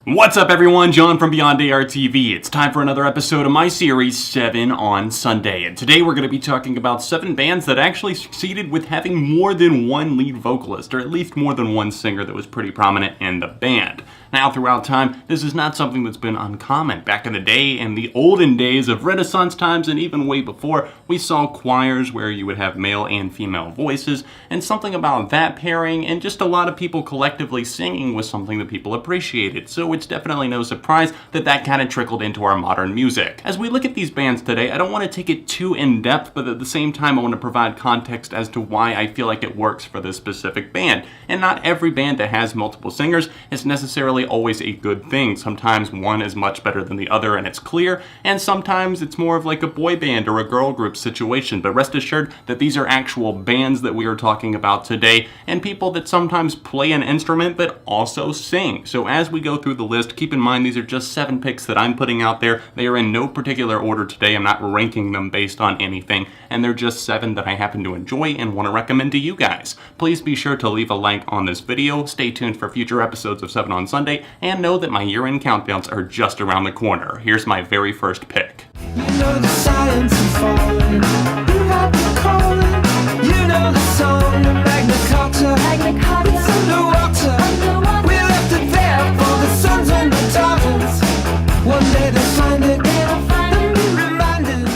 What's up everyone, John from Beyond ARTV. It's time for another episode of my series, 7 on Sunday. And today we're going to be talking about 7 bands that actually succeeded with having more than one lead vocalist, or at least more than one singer that was pretty prominent in the band. Now, throughout time, this is not something that's been uncommon. Back in the day, in the olden days of Renaissance times, and even way before, we saw choirs where you would have male and female voices, and something about that pairing, and just a lot of people collectively singing was something that people appreciated. So it's definitely no surprise that that kind of trickled into our modern music. As we look at these bands today, I don't want to take it too in-depth, but at the same time I want to provide context as to why I feel like it works for this specific band. And not every band that has multiple singers is necessarily always a good thing. Sometimes one is much better than the other and it's clear, and sometimes it's more of like a boy band or a girl group situation. But rest assured that these are actual bands that we are talking about today, and people that sometimes play an instrument but also sing. So as we go through the list, keep in mind these are just 7 picks that I'm putting out there. They are in no particular order today. I'm not ranking them based on anything, and they're just 7 that I happen to enjoy and want to recommend to you guys. Please be sure to leave a like on this video, stay tuned for future episodes of 7 on Sunday, and know that my year-end countdowns are just around the corner. Here's my very first pick. You know the silence is falling. You have to call it. You know the song, Magna Carta. It's underwater. We left it there for the sons and the daughters. One day they'll find it. And be reminded.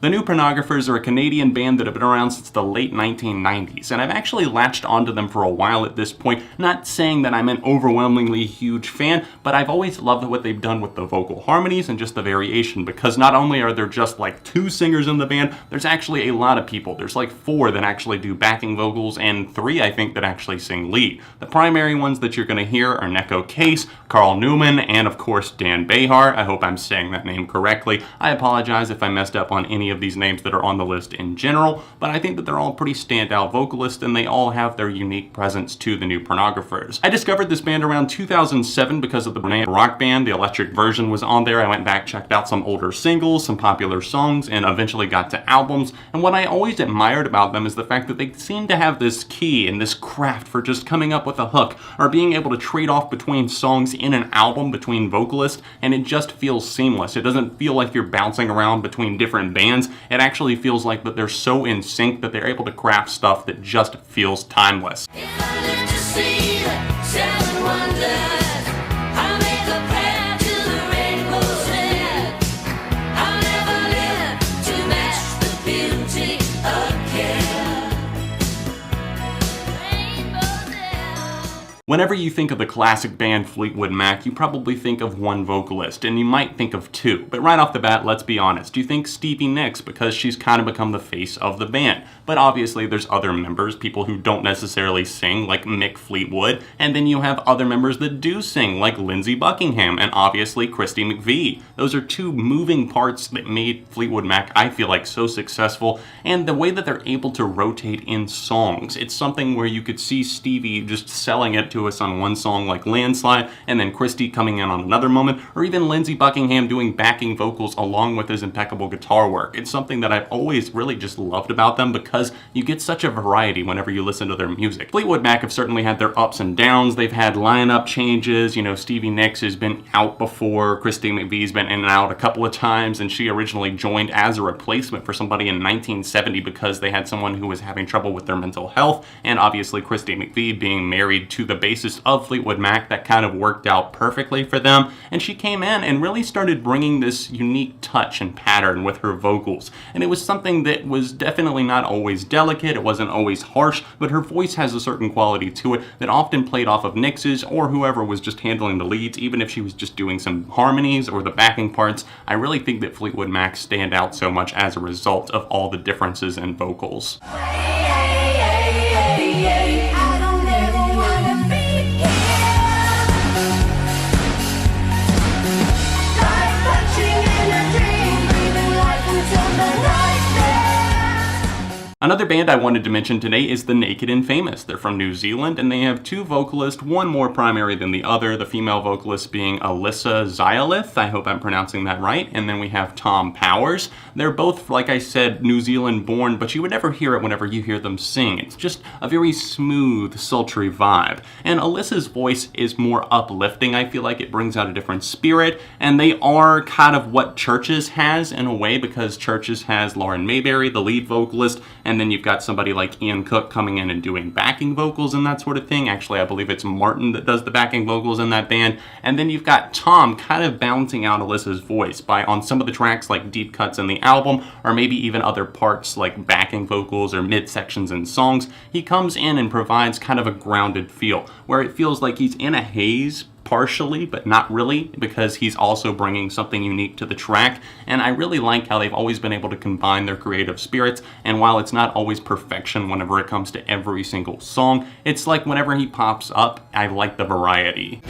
The New Pornographers are a Canadian band that have been around since the late 1990s, and I've actually latched onto them for a while at this point. Not saying that I'm an overwhelmingly huge fan, but I've always loved what they've done with the vocal harmonies and just the variation, because not only are there just like 2 singers in the band, there's actually a lot of people. There's like 4 that actually do backing vocals and 3, I think, that actually sing lead. The primary ones that you're going to hear are Neko Case, Carl Newman, and of course Dan Behar. I hope I'm saying that name correctly. I apologize if I messed up on any of these names that are on the list in general, but I think that they're all pretty standout vocalists and they all have their unique presence to the New Pornographers. I discovered this band around 2007 because of the rock band. The electric version was on there. I went back, checked out some older singles, some popular songs, and eventually got to albums. And what I always admired about them is the fact that they seem to have this key and this craft for just coming up with a hook or being able to trade off between songs in an album between vocalists, and it just feels seamless. It doesn't feel like you're bouncing around between different bands. It actually feels like that they're so in sync that they're able to craft stuff that just feels timeless. Whenever you think of the classic band Fleetwood Mac, you probably think of one vocalist, and you might think of 2. But right off the bat, let's be honest, you think Stevie Nicks because she's kind of become the face of the band. But obviously there's other members, people who don't necessarily sing, like Mick Fleetwood, and then you have other members that do sing, like Lindsey Buckingham, and obviously Christy McVie. Those are 2 moving parts that made Fleetwood Mac, I feel like, so successful, and the way that they're able to rotate in songs. It's something where you could see Stevie just selling it to us on one song like Landslide, and then Christy coming in on another moment, or even Lindsey Buckingham doing backing vocals along with his impeccable guitar work. It's something that I've always really just loved about them because you get such a variety whenever you listen to their music. Fleetwood Mac have certainly had their ups and downs. They've had lineup changes. You know, Stevie Nicks has been out before. Christy McVie's been in and out a couple of times, and she originally joined as a replacement for somebody in 1970 because they had someone who was having trouble with their mental health, and obviously Christy McVie being married to the bassist of Fleetwood Mac, that kind of worked out perfectly for them, and she came in and really started bringing this unique touch and pattern with her vocals, and it was something that was definitely not always delicate, it wasn't always harsh, but her voice has a certain quality to it that often played off of Nicks's or whoever was just handling the leads, even if she was just doing some harmonies or the backing parts. I really think that Fleetwood Mac stand out so much as a result of all the differences in vocals. Another band I wanted to mention today is the Naked and Famous. They're from New Zealand and they have two vocalists, one more primary than the other, the female vocalist being Alyssa Zyalith, I hope I'm pronouncing that right, and then we have Tom Powers. They're both, like I said, New Zealand born, but you would never hear it whenever you hear them sing. It's just a very smooth, sultry vibe. And Alyssa's voice is more uplifting, I feel like it brings out a different spirit, and they are kind of what Churches has in a way, because Churches has Lauren Mayberry, the lead vocalist, and then you've got somebody like Ian Cook coming in and doing backing vocals and that sort of thing. Actually, I believe it's Martin that does the backing vocals in that band. And then you've got Tom kind of balancing out Alyssa's voice by, on some of the tracks like deep cuts in the album, or maybe even other parts like backing vocals or mid-sections in songs, he comes in and provides kind of a grounded feel, where it feels like he's in a haze, partially, but not really, because he's also bringing something unique to the track. And I really like how they've always been able to combine their creative spirits, and while it's not always perfection whenever it comes to every single song, it's like whenever he pops up, I like the variety.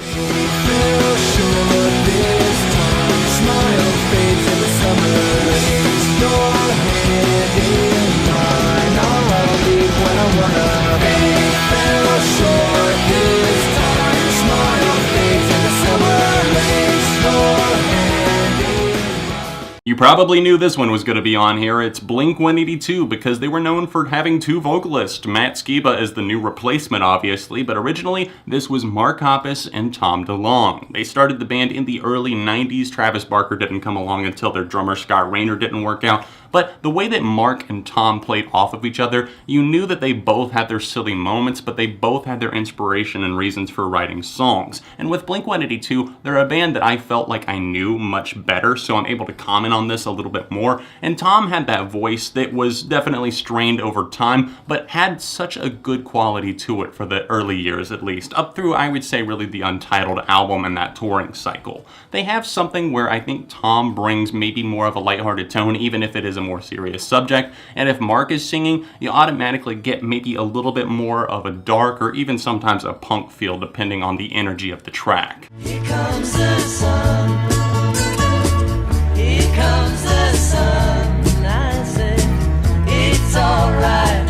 You probably knew this one was going to be on here. It's Blink-182, because they were known for having two vocalists. Matt Skiba is the new replacement, obviously, but originally this was Mark Hoppus and Tom DeLonge. They started the band in the early 90s. Travis Barker didn't come along until their drummer Scott Rayner didn't work out. But the way that Mark and Tom played off of each other, you knew that they both had their silly moments, but they both had their inspiration and reasons for writing songs. And with Blink-182, they're a band that I felt like I knew much better, so I'm able to comment on this a little bit more. And Tom had that voice that was definitely strained over time, but had such a good quality to it for the early years at least, up through, I would say, really the Untitled album and that touring cycle. They have something where I think Tom brings maybe more of a lighthearted tone, even if it is a more serious subject, and if Mark is singing, you automatically get maybe a little bit more of a dark or even sometimes a punk feel depending on the energy of the track. Here comes the sun. Here comes the sun. I say it's alright.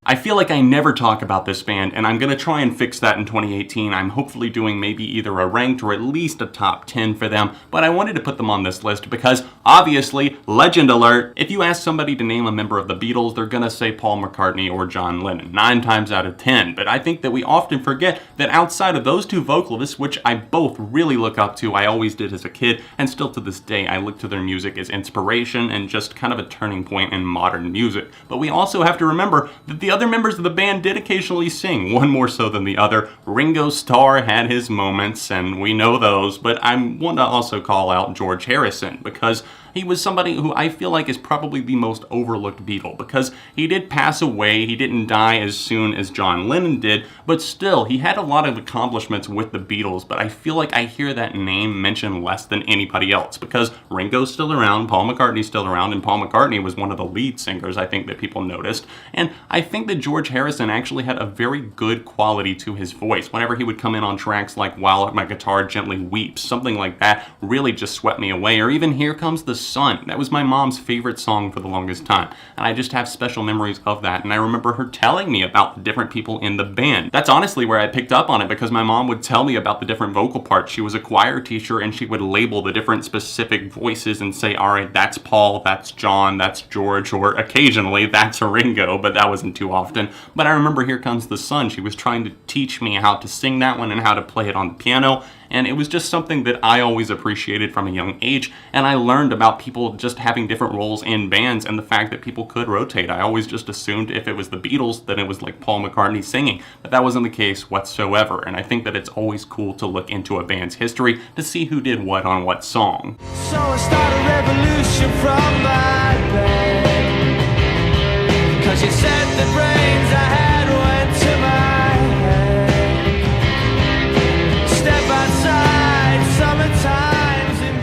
I feel like I never talk about this band, and I'm gonna try and fix that in 2018. I'm hopefully doing maybe either a ranked or at least a top 10 for them, but I wanted to put them on this list because, obviously, legend alert, if you ask somebody to name a member of the Beatles, they're gonna say Paul McCartney or John Lennon, 9 times out of 10. But I think that we often forget that outside of those two vocalists, which I both really look up to, I always did as a kid, and still to this day, I look to their music as inspiration and just kind of a turning point in modern music. But we also have to remember that the other members of the band did occasionally sing, one more so than the other. Ringo Starr had his moments, and we know those, but I want to also call out George Harrison, because he was somebody who I feel like is probably the most overlooked Beatle, because he did pass away. He didn't die as soon as John Lennon did, but still, he had a lot of accomplishments with the Beatles, but I feel like I hear that name mentioned less than anybody else, because Ringo's still around, Paul McCartney's still around, and Paul McCartney was one of the lead singers, I think, that people noticed, and I think that George Harrison actually had a very good quality to his voice. Whenever he would come in on tracks like While My Guitar Gently Weeps, something like that really just swept me away, or even Here Comes the Sun. That was my mom's favorite song for the longest time, and I just have special memories of that, and I remember her telling me about the different people in the band. That's honestly where I picked up on it, because my mom would tell me about the different vocal parts. She was a choir teacher, and she would label the different specific voices and say, alright, that's Paul, that's John, that's George, or occasionally, that's Ringo, but that wasn't too often. But I remember Here Comes the Sun, she was trying to teach me how to sing that one and how to play it on the piano, and it was just something that I always appreciated from a young age, and I learned about people just having different roles in bands and the fact that people could rotate. I always just assumed if it was the Beatles, then it was like Paul McCartney singing, but that wasn't the case whatsoever, and I think that it's always cool to look into a band's history to see who did what on what song. So I start a revolution from my bed, 'cause you said the brains I had went to my head. Step outside, summertime's in...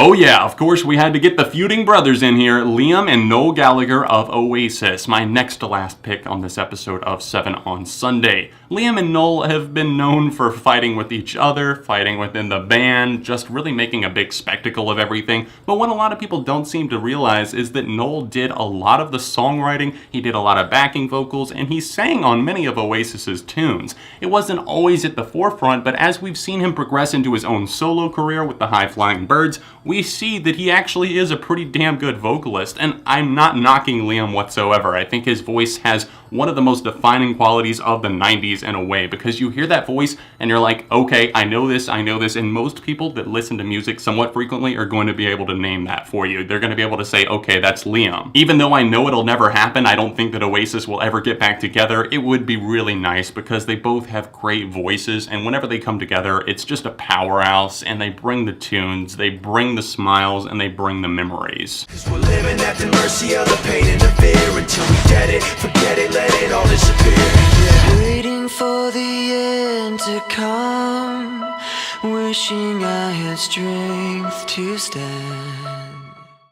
Oh yeah, of course we had to get the feuding brothers in here, Liam and Noel Gallagher of Oasis, my next to last pick on this episode of 7 on Sunday. Liam and Noel have been known for fighting with each other, fighting within the band, just really making a big spectacle of everything. But what a lot of people don't seem to realize is that Noel did a lot of the songwriting, he did a lot of backing vocals, and he sang on many of Oasis's tunes. It wasn't always at the forefront, but as we've seen him progress into his own solo career with the High Flying Birds, we see that he actually is a pretty damn good vocalist, and I'm not knocking Liam whatsoever. I think his voice has one of the most defining qualities of the 90s in a way, because you hear that voice and you're like, okay, I know this, and most people that listen to music somewhat frequently are going to be able to name that for you. They're going to be able to say, okay, that's Liam. Even though I know it'll never happen, I don't think that Oasis will ever get back together. It would be really nice because they both have great voices, and whenever they come together, it's just a powerhouse, and they bring the tunes, they bring the smiles, and they bring the memories. 'Cause we're living at the mercy of the pain and the fear until we get it, forget it, let it all disappear. Yeah. Waiting for the end to come, wishing I had strength to stand.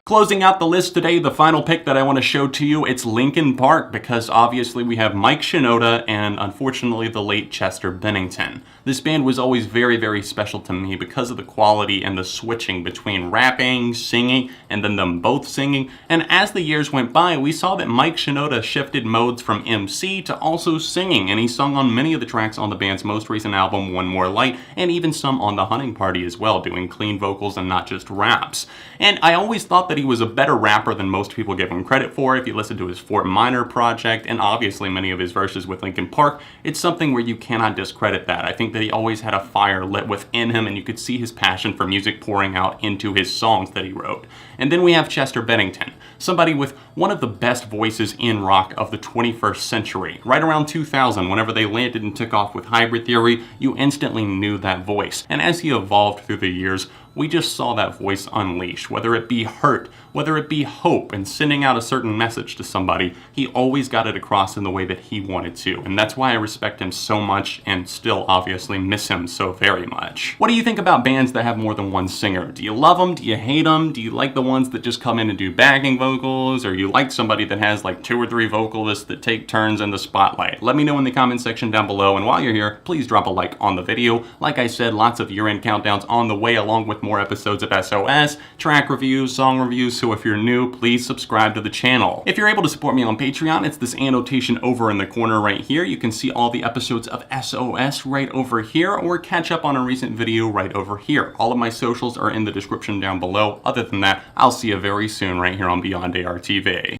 Closing out the list today, the final pick that I want to show to you, it's Linkin Park, because obviously we have Mike Shinoda and unfortunately the late Chester Bennington. This band was always very, very special to me because of the quality and the switching between rapping, singing, and then them both singing. And as the years went by, we saw that Mike Shinoda shifted modes from MC to also singing, and he sung on many of the tracks on the band's most recent album, One More Light, and even some on The Hunting Party as well, doing clean vocals and not just raps. And I always thought that he was a better rapper than most people give him credit for. If you listen to his Fort Minor project, and obviously many of his verses with Linkin Park, it's something where you cannot discredit that. I think that he always had a fire lit within him, and you could see his passion for music pouring out into his songs that he wrote. And then we have Chester Bennington, somebody with one of the best voices in rock of the 21st century. Right around 2000, whenever they landed and took off with Hybrid Theory, you instantly knew that voice. And as he evolved through the years, we just saw that voice unleash. Whether it be hurt, whether it be hope, and sending out a certain message to somebody, he always got it across in the way that he wanted to. And that's why I respect him so much, and still obviously miss him so very much. What do you think about bands that have more than one singer? Do you love them? Do you hate them? Do you like the ones that just come in and do backing vocals? Or you like somebody that has like 2 or 3 vocalists that take turns in the spotlight? Let me know in the comment section down below, and while you're here, please drop a like on the video. Like I said, lots of year-end countdowns on the way, along with more episodes of SOS, track reviews, song reviews, so if you're new, please subscribe to the channel. If you're able to support me on Patreon, it's this annotation over in the corner right here. You can see all the episodes of SOS right over here, or catch up on a recent video right over here. All of my socials are in the description down below. Other than that, I'll see you very soon right here on Beyond ARTV.